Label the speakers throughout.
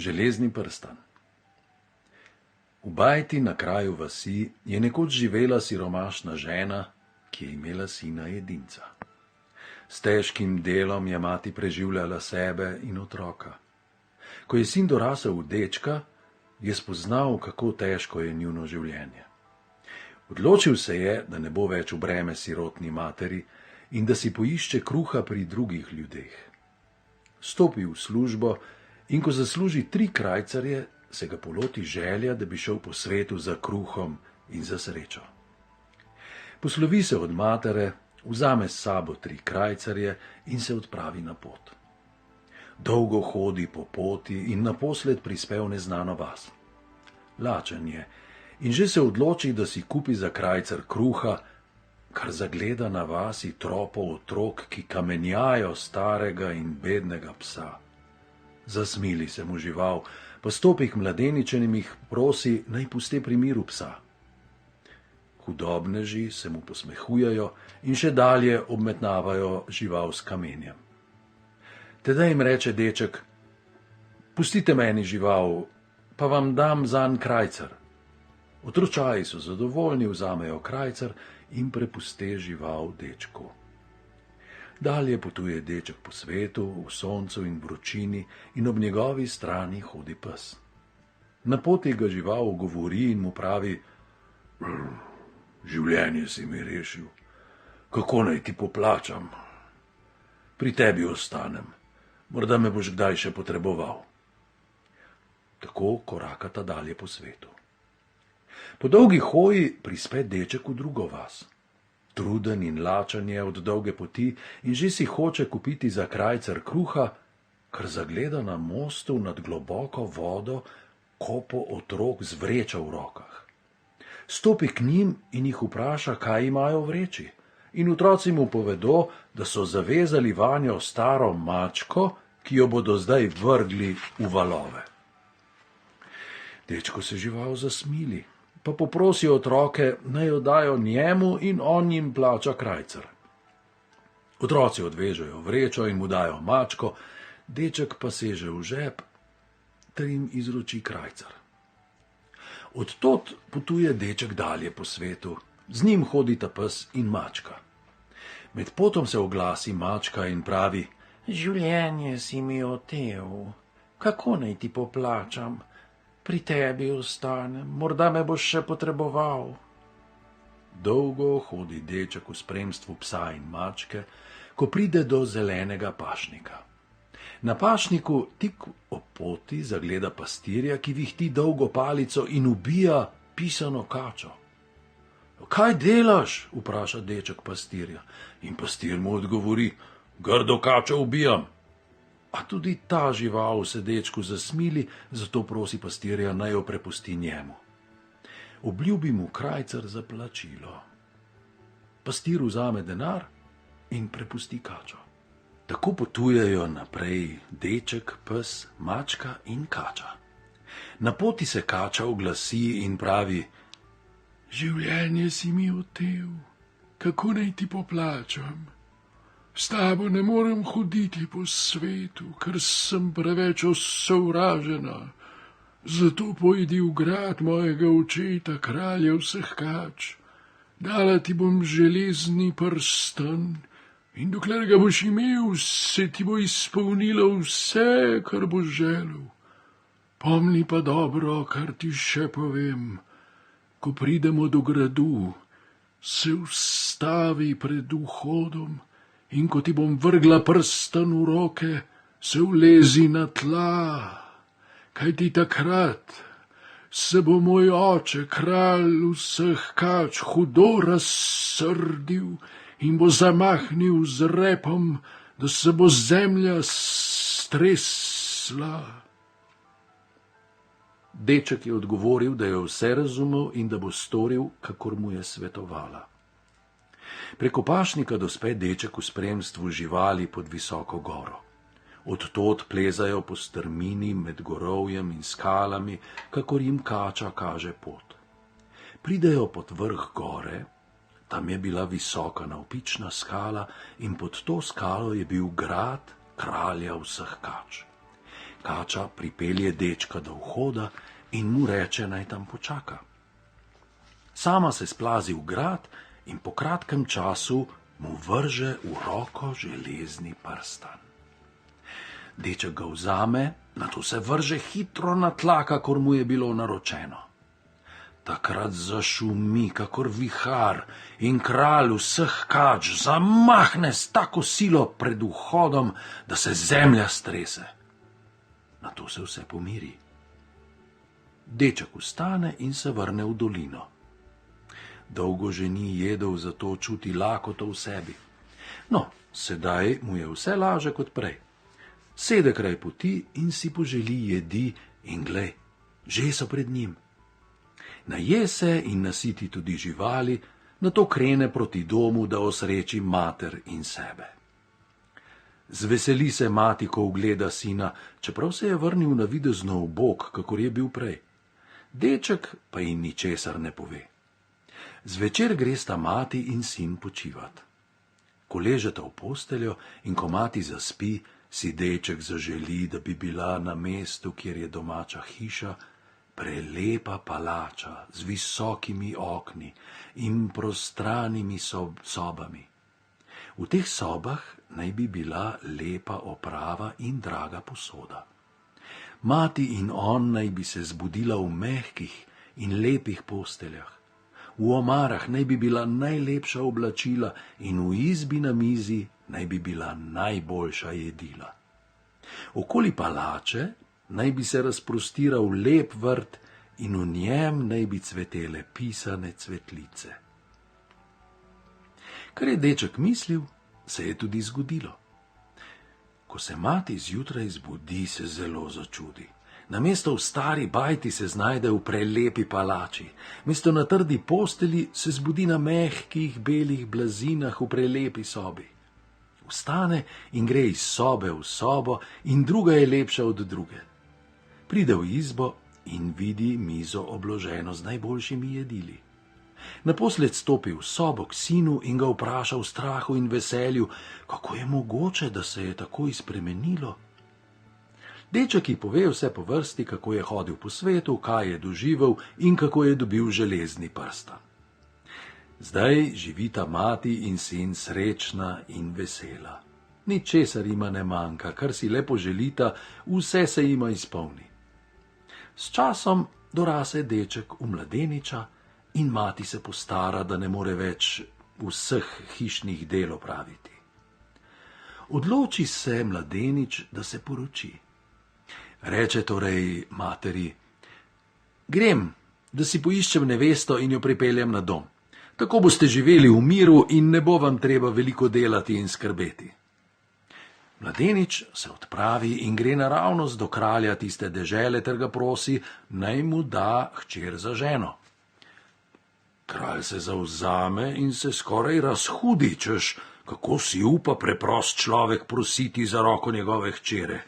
Speaker 1: Železni prstan. V bajti na kraju vasi je nekoč živela siromašna žena, ki je imela sina edinca. S težkim delom je mati preživljala sebe in otroka. Ko je sin dorasel v dečka, je spoznal, kako težko je njuno življenje. Odločil se je, da ne bo več v breme sirotni materi in da si poišče kruha pri drugih ljudeh. Stopi v službo in ko zasluži 3 krajcarje, se ga poloti želja, da bi šel po svetu za kruhom in za srečo. Poslovi se od matere, vzame s sabo 3 krajcarje in se odpravi na pot. Dolgo hodi po poti in naposled prispe v neznano vas. Lačen je in že se odloči, da si kupi za krajcar kruha, kar zagleda na vasi tropo otrok, ki kamenjajo starega in bednega psa. Zasmili se mu žival, pa stopi k mladeničem in jih prosi, naj puste pri miru psa. Hudobneži se mu posmehujejo in še dalje obmetnavajo žival s kamenjem. Tedaj jim reče deček: pustite meni žival, pa vam dam zanj krajcar. Otročaji so zadovoljni, vzamejo krajcar in prepuste žival dečku. Dalje potuje deček po svetu, v soncu in vročini, in ob njegovi strani hodi pes. Na poti ga žival ogovori in mu pravi: življenje si mi rešil, kako naj ti poplačam? Pri tebi ostanem, morda me boš kdaj še potreboval. Tako korakata dalje po svetu. Po dolgi hoji prispe deček v drugo vas. Truden in lačen je od dolge poti in že si hoče kupiti za krajcar kruha, kar zagleda na mostu nad globoko vodo kopo otrok z vrečo v rokah. Stopi k njim in jih vpraša, kaj imajo v vreči, in otroci mu povedo, da so zavezali vanjo staro mačko, ki jo bodo zdaj vrgli v valove. Dečko se žival zasmili, pa poprosi otroke, naj jo dajo njemu in on jim plača krajcar. Otroci odvežejo vrečo in mu dajo mačko, deček pa seže v žep ter jim izroči krajcar. Od tod potuje deček dalje po svetu, z njim hodita pes in mačka. Med potom se oglasi mačka in pravi: življenje si mi otel, kako naj ti poplačam? Pri tebi ostanem, morda me boš še potreboval. Dolgo hodi deček v spremstvu psa in mačke, ko pride do zelenega pašnika. Na pašniku tik ob poti zagleda pastirja, ki vihti dolgo palico in ubija pisano kačo. Kaj delaš? Vpraša deček pastirja, in pastir mu odgovori: grdo kačo ubijam. A tudi ta žival se dečku zasmili, zato prosi pastirja, naj jo prepusti njemu. Obljubi mu krajcar za plačilo. Pastir vzame denar in prepusti kačo. Tako potujejo naprej deček, pes, mačka in kača. Na poti se kača oglasi in pravi: življenje si mi otel, kako naj ti poplačam? S tabo ne morem hoditi po svetu, ker sem preveč osovražena. Zato pojdi v grad mojega očeta, kralja vseh kač. Dala ti bom železni prstan in dokler ga boš imel, se ti bo izpolnilo vse, kar boš želel. Pomni pa dobro, kar ti še povem. Ko pridemo do gradu, se ustavi pred vhodom, in ko ti bom vrgla prstan v roke, se ulezi na tla, kajti takrat se bo moj oče, kralj vseh kač, hudo razsrdil in bo zamahnil z repom, da se bo zemlja stresla. Deček je odgovoril, da je vse razumel in da bo storil, kakor mu je svetovala. Preko pašnika dospe deček v spremstvu živali pod visoko goro. Od tod plezajo po strmini med gorovjem in skalami, kakor jim kača kaže pot. Pridejo pod vrh gore, tam je bila visoka navpična skala in pod to skalo je bil grad kralja vseh kač. Kača pripelje dečka do vhoda in mu reče, naj tam počaka. Sama se splazi v grad in po kratkem času mu vrže v roko železni prstan. Deček ga vzame, nato se vrže hitro na tla, kakor mu je bilo naročeno. Takrat zašumi, kakor vihar, in kralj vseh kač zamahne s tako silo pred vhodom, da se zemlja strese. Nato se vse pomiri. Deček vstane in se vrne v dolino. Dolgo že ni jedel, zato čuti lakoto v sebi. No, sedaj mu je vse laže kot prej. Sede kraj poti in si poželi jedi in glej, že so pred njim. Naje se in nasiti tudi živali, nato krene proti domu, da osreči mater in sebe. Zveseli se mati, ko ugleda sina, čeprav se je vrnil navidezno ubog, kakor je bil prej. Deček pa ji ničesar ne pove. Zvečer gresta mati in sin počivat. Ko ležeta v posteljo in ko mati zaspi, si deček zaželi, da bi bila na mestu, kjer je domača hiša, prelepa palača z visokimi okni in prostranimi sobami. V teh sobah naj bi bila lepa oprava in draga posoda. Mati in on naj bi se zbudila v mehkih in lepih posteljah. V omarah naj bi bila najlepša oblačila in v izbi na mizi naj bi bila najboljša jedila. Okoli palače naj bi se razprostiral lep vrt in v njem naj bi cvetele pisane cvetlice. Kar je deček mislil, se je tudi zgodilo. Ko se mati zjutraj zbudi, se zelo začudi. Namesto v stari bajti se znajde v prelepi palači, mesto na trdi posteli se zbudi na mehkih belih blazinah v prelepi sobi. Vstane in gre iz sobe v sobo in druga je lepša od druge. Pride v izbo in vidi mizo obloženo z najboljšimi jedili. Naposled stopi v sobo k sinu in ga vpraša v strahu in veselju, kako je mogoče, da se je takoj spremenilo. Deček ji pove vse po vrsti, kako je hodil po svetu, kaj je doživel in kako je dobil železni prstan. Zdaj živita mati in sin srečna in vesela. Ničesar jima ne manjka, kar si lepo želita, vse se jima izpolni. S časom dorase deček v mladeniča in mati se postara, da ne more več vseh hišnih del opraviti. Odloči se mladenič, da se poroči. Reče torej materi: grem, da si poiščem nevesto in jo pripeljem na dom. Tako boste živeli v miru in ne bo vam treba veliko delati in skrbeti. Mladenič se odpravi in gre naravnost do kralja tiste dežele ter ga prosi, naj mu da hčer za ženo. Kralj se zavzame in se skoraj razhudi, češ, kako si upa preprost človek prositi za roko njegove hčere.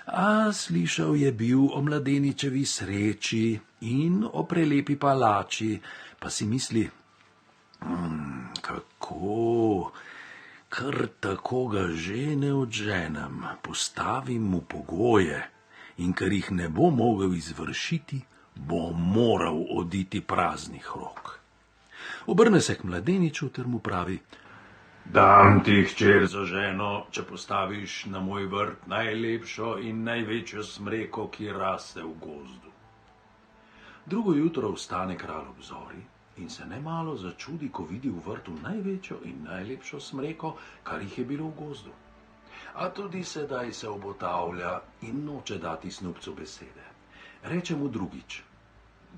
Speaker 1: A slišal je bil o mladeničevi sreči in o prelepi palači, pa si misli, kako, kar tako ga že ne odženem, postavim mu pogoje in ker jih ne bo mogel izvršiti, bo moral oditi praznih rok. Obrne se k mladeniču ter mu pravi: dam ti hčer za ženo, če postaviš na moj vrt najlepšo in največjo smreko, ki raste v gozdu. Drugo jutro vstane kralj ob zori in se nemalo začudi, ko vidi v vrtu največjo in najlepšo smreko, kar jih je bilo v gozdu. A tudi sedaj se obotavlja in noče dati snubcu besede. Reče mu drugič: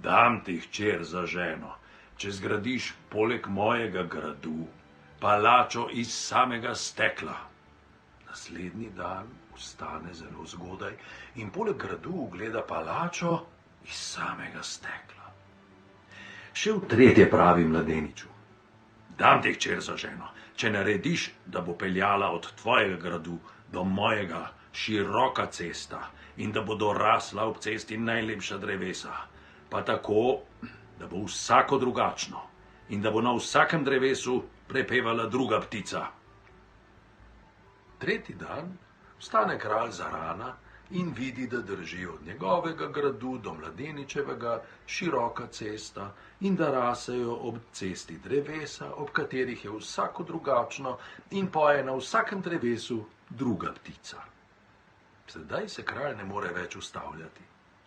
Speaker 1: dam ti hčer za ženo, če zgradiš poleg mojega gradu palačo iz samega stekla. Naslednji dan vstane zelo zgodaj in poleg gradu ugleda palačo iz samega stekla. Še v tretje pravi mladeniču: dam ti hčer za ženo, če narediš, da bo peljala od tvojega gradu do mojega široka cesta in da bodo rasla ob cesti najlepša drevesa, pa tako, da bo vsako drugačno in da bo na vsakem drevesu prepevala druga ptica. Tretji dan vstane kralj zarana in vidi, da drži od njegovega gradu do mladeničevega široka cesta in da rasejo ob cesti drevesa, ob katerih je vsako drugačno in poje na vsakem drevesu druga ptica. Sedaj se kralj ne more več ustavljati.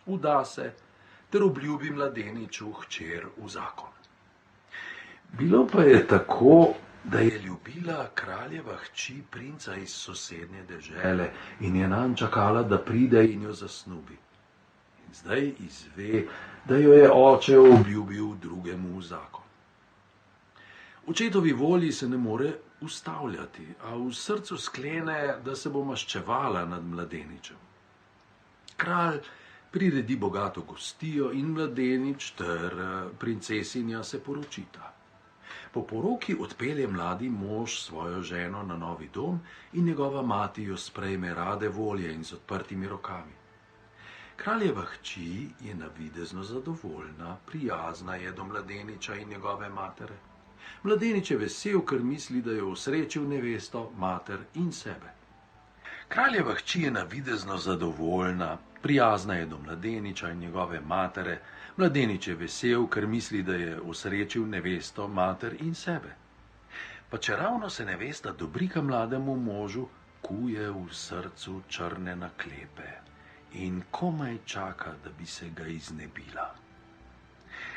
Speaker 1: Vda se ter obljubi mladeniču hčer v zakon. Bilo pa je tako, da je ljubila kraljeva hči princa iz sosednje dežele in je nanj čakala, da pride in jo zasnubi. In zdaj izve, da jo je oče obljubil drugemu v zakon. Očetovi volji se ne more ustavljati, a v srcu sklene, da se bo maščevala nad mladeničem. Kralj priredi bogato gostijo in mladenič ter princesinja se poročita. Po poroki odpelje mladi mož svojo ženo na novi dom in njegova mati jo sprejme rade volje in z odprtimi rokami. Kraljeva hči je navidezno zadovoljna, prijazna je do mladeniča in njegove matere. Mladenič je vesel, ker misli, da je osrečil nevesto, mater in sebe. Kraljeva hči je navidezno zadovoljna, prijazna je do mladeniča in njegove matere. Mladenič je vesel, ker misli, da je osrečil nevesto, mater in sebe. Pa čeravno se nevesta dobrika mlademu možu, kuje v srcu črne naklepe in komaj čaka, da bi se ga iznebila.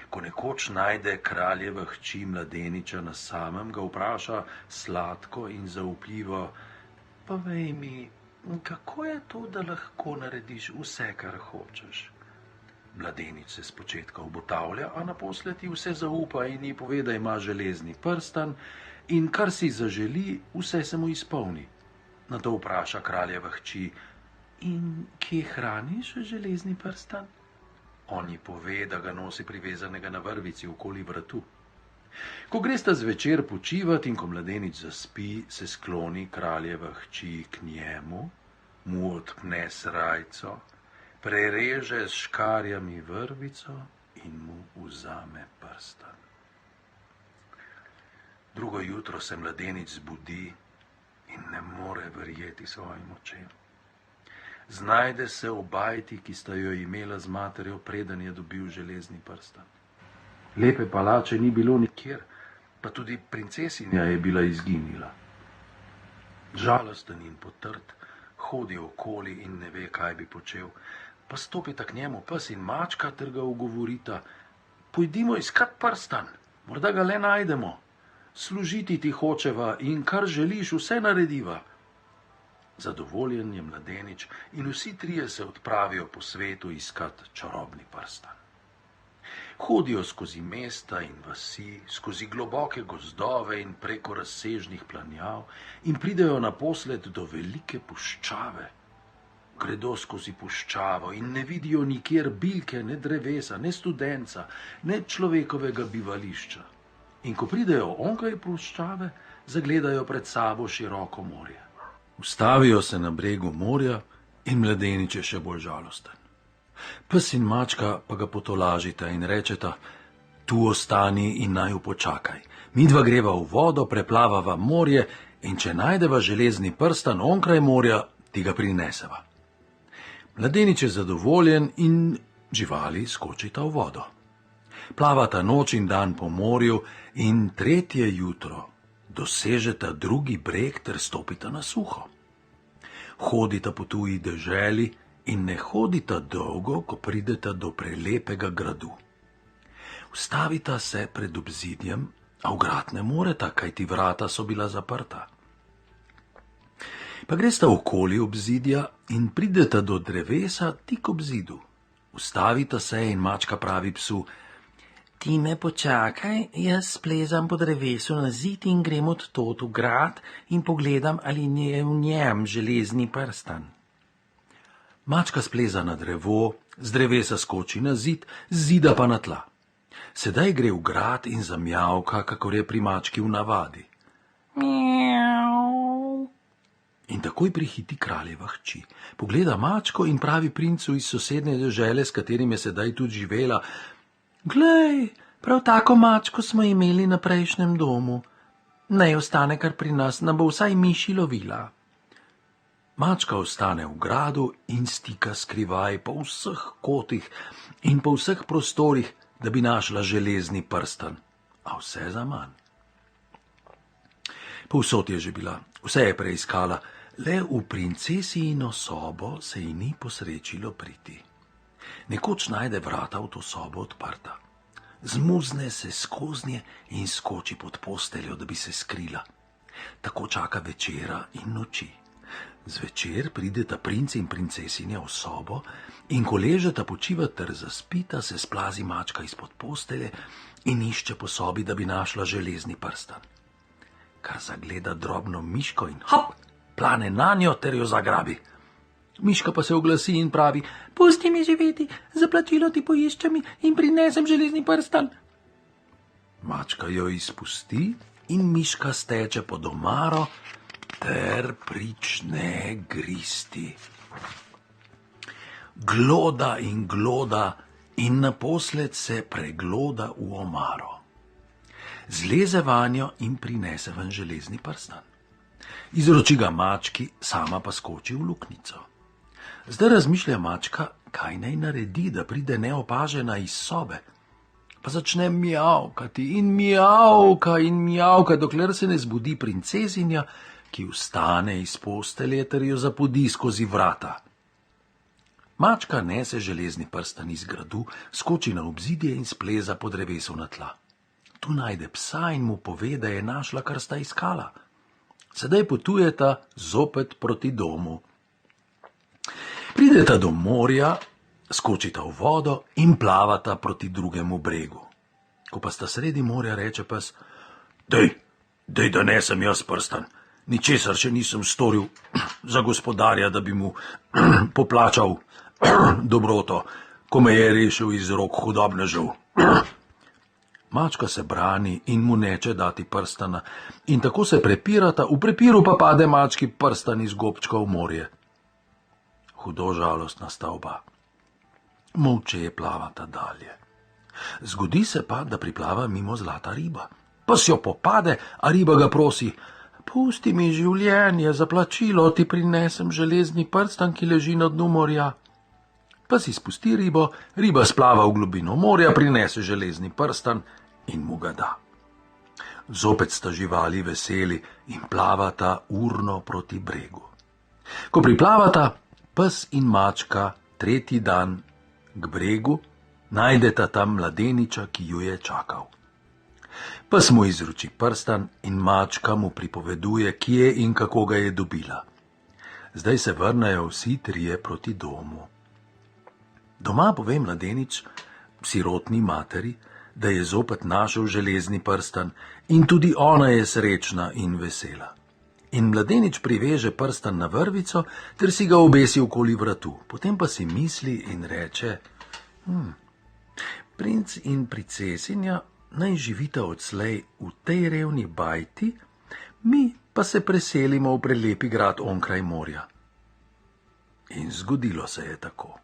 Speaker 1: Ko nekoč najde kraljeva hči mladeniča na samem, ga vpraša sladko in zaupljivo: povej mi, kako je to, da lahko narediš vse, kar hočeš? Mladenič se spočetka obotavlja, a naposled ji vse zaupa in ji pove, da ima železni prstan in kar si zaželi, vse se mu izpolni. Nato vpraša kraljeva hči: in kje hraniš železni prstan? On ji pove, da ga nosi privezanega na vrvici okoli vratu. Ko gresta zvečer počivat in ko mladenič zaspi, se skloni kraljeva hči k njemu, mu odpne srajco, prereže s škarjami vrvico in mu vzame prstan. Drugo jutro se mladenič zbudi in ne more verjeti svojim očem. Znajde se v bajti, ki sta jo imela z materjo, preden je dobil železni prstan. Lepe palače ni bilo nikjer, pa tudi princesinja je bila izginila. Žalosten in potrt hodi okoli in ne ve, kaj bi počel. Pa stopita k njemu pes in mačka ter ga ugovorita: pojdimo iskat prstan, morda ga le najdemo. Služiti ti hočeva in kar želiš, vse narediva. Zadovoljen je mladenič in vsi trije se odpravijo po svetu iskat čarobni prstan. Hodijo skozi mesta in vasi, skozi globoke gozdove in preko razsežnih planjav in pridejo naposled do velike puščave. Gredo skozi puščavo in ne vidijo nikjer bilke, ne drevesa, ne studenca, ne človekovega bivališča. In ko pridejo onkraj puščave, zagledajo pred sabo široko morje. Ustavijo se na bregu morja in mladenič je še bolj žalosten. Pes in mačka pa ga potolažita in rečeta: tu ostani in naju počakaj. Midva greva v vodo, preplavava morje in če najdeva železni prstan onkraj morja, ti ga prineseva. Mladenič je zadovoljen in živali skočita v vodo. Plavata noč in dan po morju in tretje jutro dosežeta drugi breg ter stopita na suho. Hodita po tuji deželi in ne hodita dolgo, ko prideta do prelepega gradu. Ustavita se pred obzidjem, a v grad ne moreta, kajti vrata so bila zaprta. Pa gresta okoli obzidja in prideta do drevesa tik ob zidu. Ustavita se in mačka pravi psu: ti me počakaj, jaz splezam po drevesu na zid in grem od tod v grad in pogledam, ali je v njem železni prstan. Mačka spleza na drevo, z drevesa skoči na zid, z zida pa na tla. Sedaj gre v grad in zamjavka, kakor je pri mački v navadi. Mjau. In takoj prihiti kraljeva hči. Pogleda mačko in pravi princu iz sosednje dežele, s katerim je sedaj tudi živela: glej, prav tako mačko smo imeli na prejšnjem domu. Naj ostane kar pri nas, nam bo vsaj miši lovila. Mačka ostane v gradu in stika skrivaj po vseh kotih in po vseh prostorih, da bi našla železni prstan, a vse zaman. Povsod je že bila, vse je preiskala, le v princesijino sobo se ji ni posrečilo priti. Nekoč najde vrata v to sobo odprta. Zmuzne se skoznje in skoči pod posteljo, da bi se skrila. Tako čaka večera in noči. Zvečer prideta princ in princesinja v sobo in ko ležeta počivat ter zaspita, se splazi mačka izpod postelje in išče po sobi, da bi našla železni prstan. Kar zagleda drobno miško in hop, plane nanjo ter jo zagrabi. Miška pa se oglasi in pravi: pusti mi živeti, za plačilo ti poiščem in prinesem železni prstan. Mačka jo izpusti in miška steče pod omaro ter prične gristi. Gloda in naposled se pregloda v omaro. Zleze vanjo in prinese ven železni prstan. Izroči ga mački, sama pa skoči v luknjico. Zdaj razmišlja mačka, kaj naj naredi, da pride neopažena iz sobe. Pa začne mijavkati in mijavka, dokler se ne zbudi princesinja, ki vstane iz postelje ter jo zapodi skozi vrata. Mačka nese železni prstan iz gradu, skoči na obzidje in spleza po drevesu na tla. Tu najde psa in mu pove, da je našla, kar sta iskala. Sedaj potujeta zopet proti domu. Prideta do morja, skočita v vodo in plavata proti drugemu bregu. Ko pa sta sredi morja, reče pes: Dej, da nesem jaz prstan. Ničesar še nisem storil za gospodarja, da bi mu poplačal dobroto, ko me je rešil iz rok hudobnežev. Mačka se brani in mu neče dati prstana in tako se prepirata, v prepiru pa pade mački prstan iz gobčka v morje. Hudo žalostna sta oba. Molče plavata dalje. Zgodi se pa, da priplava mimo zlata riba. Pes jo popade, a riba ga prosi: pusti mi življenje, za plačilo ti prinesem železni prstan, ki leži na dnu morja. Pes izpusti ribo, riba splava v globino morja, prinese železni prstan in mu ga da. Zopet sta živali veseli in plavata urno proti bregu. Ko priplavata, pes in mačka tretji dan k bregu, najdeta tam mladeniča, ki ju je čakal. Pes mu izroči prstan in mačka mu pripoveduje, kje in kako ga je dobila. Zdaj se vrnejo vsi trije proti domu. Doma pove mladenič sirotni materi, da je zopet našel železni prstan in tudi ona je srečna in vesela. In mladenič priveže prstan na vrvico ter si ga obesi okoli vratu. Potem pa si misli in reče: princ in princesinja naj živita odslej v tej revni bajti, mi pa se preselimo v prelepi grad onkraj morja. In zgodilo se je tako.